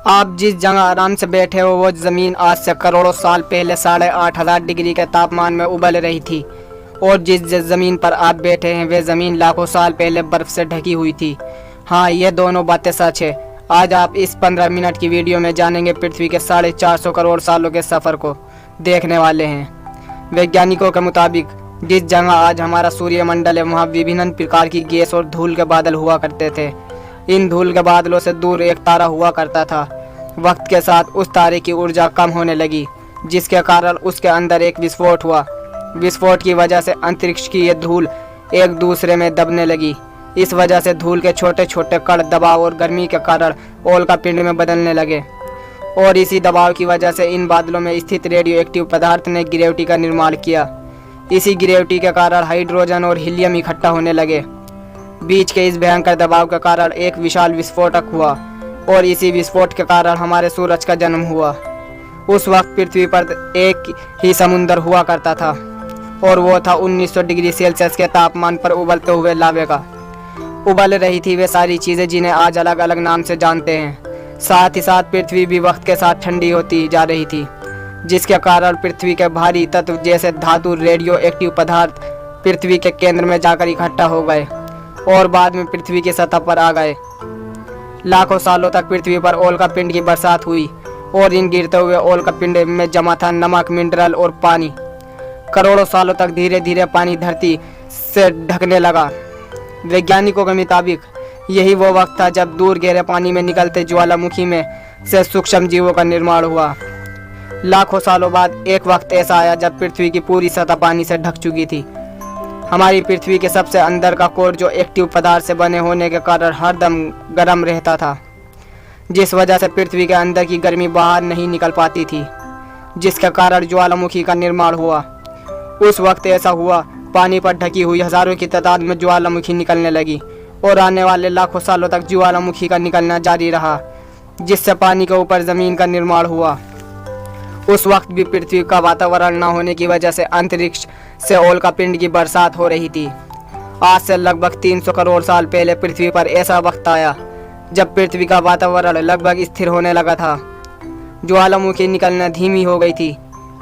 आप जिस जगह आराम से बैठे हो वो ज़मीन आज से करोड़ों साल पहले 8,500 डिग्री के तापमान में उबल रही थी, और जिस ज़मीन पर आप बैठे हैं वह ज़मीन लाखों साल पहले बर्फ़ से ढकी हुई थी। हाँ, ये दोनों बातें सच है। आज आप इस 15 मिनट की वीडियो में जानेंगे पृथ्वी के 450 करोड़ सालों के सफ़र को देखने वाले हैं। वैज्ञानिकों के मुताबिक जिस जगह आज हमारा सूर्यमंडल है वहाँ विभिन्न प्रकार की गैस और धूल के बादल हुआ करते थे। इन धूल के बादलों से दूर एक तारा हुआ करता था। वक्त के साथ उस तारे की ऊर्जा कम होने लगी, जिसके कारण उसके अंदर एक विस्फोट हुआ। विस्फोट की वजह से अंतरिक्ष की ये धूल एक दूसरे में दबने लगी। इस वजह से धूल के छोटे छोटे कण दबाव और गर्मी के कारण उल्का पिंड में बदलने लगे, और इसी दबाव की वजह से इन बादलों में स्थित रेडियो एक्टिव पदार्थ ने ग्रेविटी का निर्माण किया। इसी ग्रेविटी के कारण हाइड्रोजन और हीलियम इकट्ठा होने लगे। बीच के इस भयंकर दबाव के कारण एक विशाल विस्फोटक हुआ, और इसी विस्फोट के कारण हमारे सूरज का जन्म हुआ। उस वक्त पृथ्वी पर एक ही समुद्र हुआ करता था, और वो था 1900 डिग्री सेल्सियस के तापमान पर उबलते हुए लावे का। उबल रही थी वे सारी चीज़ें जिन्हें आज अलग अलग नाम से जानते हैं। साथ ही साथ पृथ्वी भी वक्त के साथ ठंडी होती जा रही थी, जिसके कारण पृथ्वी के भारी तत्व जैसे धातु, रेडियो एक्टिव पदार्थ पृथ्वी के केंद्र में जाकर इकट्ठा हो गए और बाद में पृथ्वी की सतह पर आ गए। लाखों सालों तक पृथ्वी पर उल्का पिंड की बरसात हुई, और इन गिरते हुए उल्का पिंड में जमा था नमक, मिनरल और पानी। करोड़ों सालों तक धीरे धीरे पानी धरती से ढकने लगा। वैज्ञानिकों के मुताबिक यही वो वक्त था जब दूर गहरे पानी में निकलते ज्वालामुखी में से सूक्ष्म जीवों का निर्माण हुआ। लाखों सालों बाद एक वक्त ऐसा आया जब पृथ्वी की पूरी सतह पानी से ढक चुकी थी। हमारी पृथ्वी के सबसे अंदर का कोर जो एक्टिव पदार्थ से बने होने के कारण हरदम गर्म रहता था, जिस वजह से पृथ्वी के अंदर की गर्मी बाहर नहीं निकल पाती थी, जिसके कारण ज्वालामुखी का निर्माण हुआ। उस वक्त ऐसा हुआ, पानी पर ढकी हुई हजारों की तादाद में ज्वालामुखी निकलने लगी, और आने वाले लाखों सालों तक ज्वालामुखी का निकलना जारी रहा, जिससे पानी के ऊपर ज़मीन का निर्माण हुआ। उस वक्त भी पृथ्वी का वातावरण न होने की वजह से अंतरिक्ष से उल्का पिंड की बरसात हो रही थी। आज से लगभग 300 करोड़ साल पहले पृथ्वी पर ऐसा वक्त आया जब पृथ्वी का वातावरण लगभग स्थिर होने लगा था। ज्वालामुखी निकलना धीमी हो गई थी,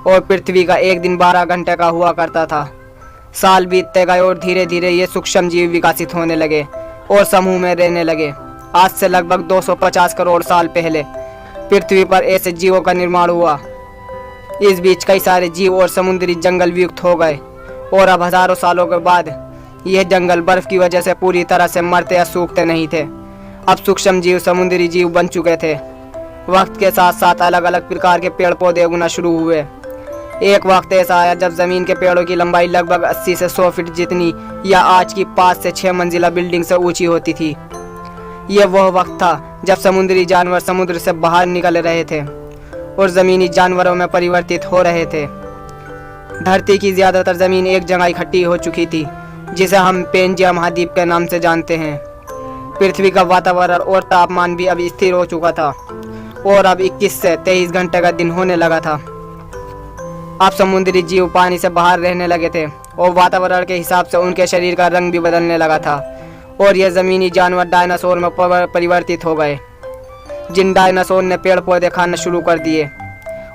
और पृथ्वी का एक दिन 12 घंटे का हुआ करता था। साल बीतते गए और धीरे धीरे ये सूक्ष्म जीव विकसित होने लगे और समूह में रहने लगे। आज से लगभग 250 करोड़ साल पहले पृथ्वी पर ऐसे जीवों का निर्माण हुआ। इस बीच कई सारे जीव और समुद्री जंगल विलुप्त हो गए, और अब हजारों सालों के बाद यह जंगल बर्फ की वजह से पूरी तरह से मरते या सूखते नहीं थे। अब सूक्ष्म जीव समुद्री जीव बन चुके थे। वक्त के साथ साथ अलग अलग प्रकार के पेड़ पौधे उगना शुरू हुए। एक वक्त ऐसा आया जब जमीन के पेड़ों की लंबाई लगभग 80 से 100 फीट जितनी, या आज की 5 से 6 मंजिला बिल्डिंग से ऊंची होती थी। यह वह वक्त था जब समुद्री जानवर समुद्र से बाहर निकल रहे थे और ज़मीनी जानवरों में परिवर्तित हो रहे थे। धरती की ज़्यादातर ज़मीन एक जगह इकट्ठी हो चुकी थी, जिसे हम पेंजिया महाद्वीप के नाम से जानते हैं। पृथ्वी का वातावरण और तापमान भी अब स्थिर हो चुका था, और अब 21 से 23 घंटे का दिन होने लगा था। अब समुद्री जीव पानी से बाहर रहने लगे थे, और वातावरण के हिसाब से उनके शरीर का रंग भी बदलने लगा था, और यह ज़मीनी जानवर डायनासोर में परिवर्तित हो गए। जिन डायनासोर ने पेड़ पौधे खाना शुरू कर दिए,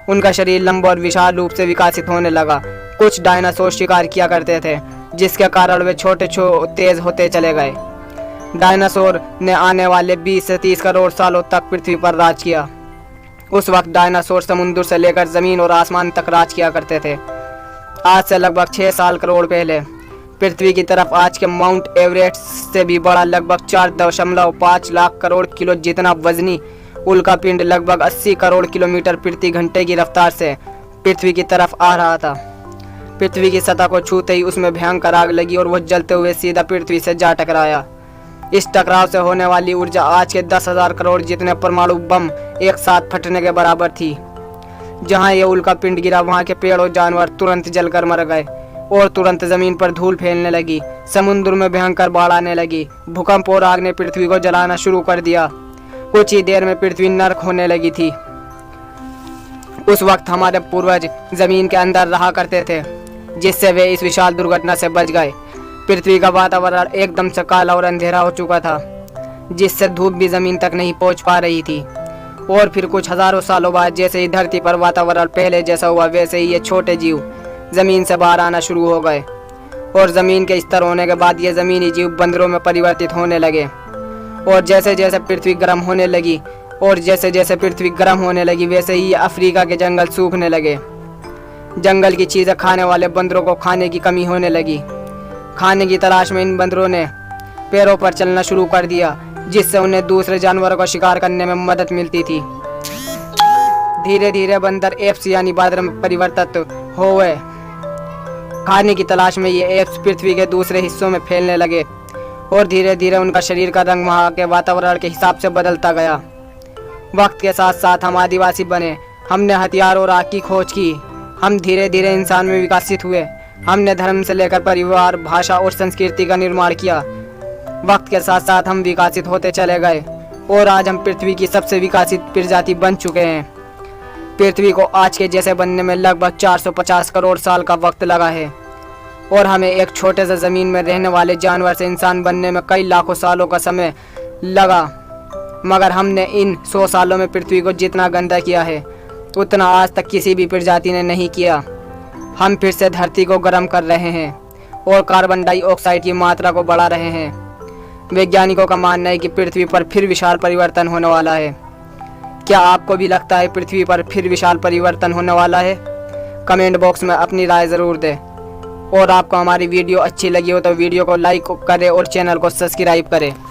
उनका शरीर लंबा और विशाल रूप से विकसित होने लगा। कुछ डायनासोर शिकार किया करते थे, जिसके कारण वे छोटे तेज होते चले गए। डायनासोर ने आने वाले 20 से 30 करोड़ सालों तक पृथ्वी पर राज किया। उस वक्त डायनासोर समुद्र से लेकर ज़मीन और आसमान तक राज किया करते थे। आज से लगभग 6 करोड़ पहले पृथ्वी की तरफ आज के माउंट एवरेस्ट से भी बड़ा लगभग 4.5 लाख करोड़ किलो जितना वजनी उल्का पिंड लगभग 80 करोड़ किलोमीटर प्रति घंटे की रफ्तार से पृथ्वी की तरफ आ रहा था। पृथ्वी की सतह को छूते ही उसमें भयंकर आग लगी, और वह जलते हुए सीधा पृथ्वी से जा टकराया। इस टकराव से होने वाली ऊर्जा आज के 10,000 करोड़ जितने परमाणु बम एक साथ फटने के बराबर थी। जहां यह उल्का पिंड गिरा वहां के पेड़ और जानवर तुरंत जलकर मर गए, और तुरंत जमीन पर धूल फैलने लगी। समुद्र में भयंकर बाढ़ आने लगी। भूकंप और आग ने पृथ्वी को जलाना शुरू कर दिया। कुछ ही देर में पृथ्वी नर्क होने लगी थी। उस वक्त हमारे पूर्वज जमीन के अंदर रहा करते थे, जिससे वे इस विशाल दुर्घटना से बच गए। पृथ्वी का वातावरण एकदम से काला और अंधेरा हो चुका था, जिससे धूप भी जमीन तक नहीं पहुंच पा रही थी। और फिर कुछ हजारों सालों बाद जैसे ही धरती पर वातावरण पहले जैसा हुआ, वैसे ही ये छोटे जीव ज़मीन से बाहर आना शुरू हो गए। और ज़मीन के स्तर होने के बाद ये ज़मीनी जीव बंदरों में परिवर्तित होने लगे। और जैसे जैसे पृथ्वी गर्म होने लगी वैसे ही अफ्रीका के जंगल सूखने लगे। जंगल की चीज़ें खाने वाले बंदरों को खाने की कमी होने लगी। खाने की तलाश में इन बंदरों ने पैरों पर चलना शुरू कर दिया, जिससे उन्हें दूसरे जानवरों का शिकार करने में मदद मिलती थी। धीरे धीरे बंदर एप्स यानी बादल में परिवर्तित हो गए। खाने की तलाश में ये एप्स पृथ्वी के दूसरे हिस्सों में फैलने लगे और धीरे धीरे उनका शरीर का रंग वहाँ के वातावरण के हिसाब से बदलता गया। वक्त के साथ साथ हम आदिवासी बने, हमने हथियार और आग की खोज की, हम धीरे धीरे इंसान में विकसित हुए। हमने धर्म से लेकर परिवार, भाषा और संस्कृति का निर्माण किया। वक्त के साथ साथ हम विकसित होते चले गए और आज हम पृथ्वी की सबसे विकसित प्रजाति बन चुके हैं। पृथ्वी को आज के जैसे बनने में लगभग 450 करोड़ साल का वक्त लगा है और हमें एक छोटे से ज़मीन में रहने वाले जानवर से इंसान बनने में कई लाखों सालों का समय लगा। मगर हमने इन 100 सालों में पृथ्वी को जितना गंदा किया है उतना आज तक किसी भी प्रजाति ने नहीं किया। हम फिर से धरती को गर्म कर रहे हैं और कार्बन डाइऑक्साइड की मात्रा को बढ़ा रहे हैं। वैज्ञानिकों का मानना है कि पृथ्वी पर फिर विशाल परिवर्तन होने वाला है। क्या आपको भी लगता है पृथ्वी पर फिर विशाल परिवर्तन होने वाला है? कमेंट बॉक्स में अपनी राय ज़रूर दें। और आपको हमारी वीडियो अच्छी लगी हो तो वीडियो को लाइक करें और चैनल को सब्सक्राइब करें।